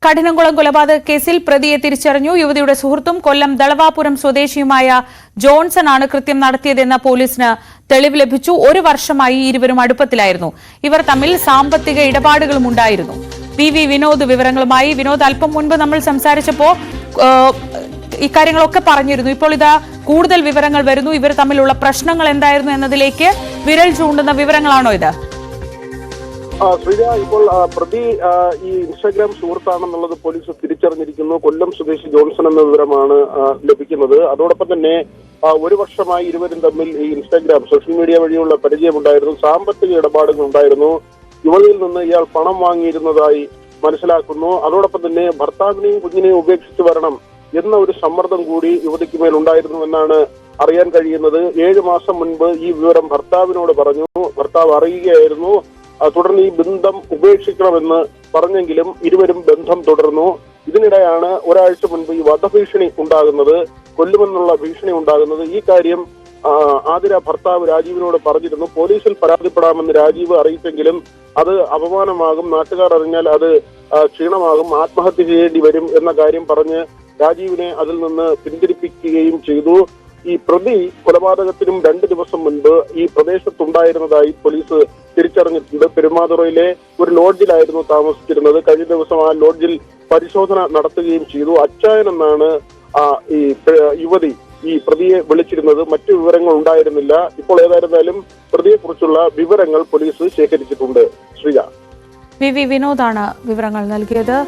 കഠിനംകുളം കൊലപാതക കേസിൽ പ്രതിയെ തിരിച്ചറിഞ്ഞു. യുവതിയുടെ സുഹൃത്തും കൊല്ലം ദളവാപുരം സ്വദേശിയുമായ ജോൺസൺ ആണ് കൃത്യം നടത്തിയതെന്ന പോലീസിന് തെളിവ് ലഭിച്ചു. ഒരു വർഷമായി ഇരുവരും അടുപ്പത്തിലായിരുന്നു. ഇവർ തമ്മിൽ സാമ്പത്തിക ഇടപാടുകളും ഉണ്ടായിരുന്നു. വി വിനോദ് വിവരങ്ങളുമായി. വിനോദ്, അല്പം മുൻപ് നമ്മൾ സംസാരിച്ചപ്പോൾ ഇക്കാര്യങ്ങളൊക്കെ പറഞ്ഞിരുന്നു. ഇപ്പോൾ ഇതാ കൂടുതൽ വിവരങ്ങൾ വരുന്നു. ഇവർ തമ്മിലുള്ള പ്രശ്നങ്ങൾ എന്തായിരുന്നു എന്നതിലേക്ക് വിരൽ ചൂണ്ടുന്ന വിവരങ്ങളാണോ ഇത്? ശ്രീജ, ഇപ്പോൾ പ്രതി ഈ ഇൻസ്റ്റാഗ്രാം സുഹൃത്താണെന്നുള്ളത് പോലീസ് തിരിച്ചറിഞ്ഞിരിക്കുന്നു. കൊല്ലം സ്വദേശി ജോൺസൺ എന്ന വിവരമാണ് ലഭിക്കുന്നത്. അതോടൊപ്പം തന്നെ ഒരു വർഷമായി ഇരുവരും തമ്മിൽ ഈ ഇൻസ്റ്റാഗ്രാം സോഷ്യൽ മീഡിയ വഴിയുള്ള പരിചയമുണ്ടായിരുന്നു. സാമ്പത്തിക ഇടപാടുകൾ ഉണ്ടായിരുന്നു. യുവതിയിൽ നിന്ന് ഇയാൾ പണം വാങ്ങിയിരുന്നതായി മനസ്സിലാക്കുന്നു. അതോടൊപ്പം തന്നെ ഭർത്താവിനെയും കുഞ്ഞിനെയും ഉപേക്ഷിച്ച് വരണം എന്ന ഒരു സമ്മർദ്ദം കൂടി യുവതിക്ക് മേൽ ഉണ്ടായിരുന്നു എന്നാണ് അറിയാൻ കഴിയുന്നത്. 7 മാസം മുൻപ് ഈ വിവരം ഭർത്താവിനോട് പറഞ്ഞു. ഭർത്താവ് അറിയുകയായിരുന്നു. തുടർന്ന് ഈ ബന്ധം ഉപേക്ഷിക്കണമെന്ന് പറഞ്ഞെങ്കിലും ഇരുവരും ബന്ധം തുടർന്നു. ഇതിനിടെയാണ് ഒരാഴ്ച മുൻപ് ഈ വധഭീഷണി ഉണ്ടാകുന്നത്, കൊല്ലുമെന്നുള്ള ഭീഷണി ഉണ്ടാകുന്നത്. ഈ കാര്യം ആതിര ഭർത്താവ് രാജീവിനോട് പറഞ്ഞിരുന്നു. പോലീസിൽ പരാതിപ്പെടാമെന്ന് രാജീവ് അറിയിച്ചെങ്കിലും അത് അപമാനമാകും, നാട്ടുകാർ അറിഞ്ഞാൽ അത് ക്ഷീണമാകും, ആത്മഹത്യ ചെയ്യേണ്ടി വരും എന്ന കാര്യം പറഞ്ഞ് രാജീവിനെ അതിൽ നിന്ന് പിന്തിരിപ്പിക്കുകയും ചെയ്തു. ഈ പ്രതി കൊലപാതകത്തിനും 2 ദിവസം മുൻപ് ഈ പ്രദേശത്തുണ്ടായിരുന്നതായി പോലീസ് തിരിച്ചറിഞ്ഞിട്ടുണ്ട്. പെരുമാതുറയിലെ ഒരു ലോഡ്ജിലായിരുന്നു താമസിച്ചിരുന്നത്. കഴിഞ്ഞ ദിവസം ആ ലോഡ്ജിൽ പരിശോധന നടത്തുകയും ചെയ്തു. അച്ചായൻ എന്നാണ് ഈ യുവതി ഈ പ്രതിയെ വിളിച്ചിരുന്നത്. മറ്റു വിവരങ്ങൾ ഉണ്ടായിരുന്നില്ല. ഇപ്പോൾ ഏതായിരുന്നാലും പ്രതിയെക്കുറിച്ചുള്ള വിവരങ്ങൾ പോലീസ് ശേഖരിച്ചിട്ടുണ്ട്. ശ്രീജ, വി വിനോദാണ് വിവരങ്ങൾ നൽകിയത്.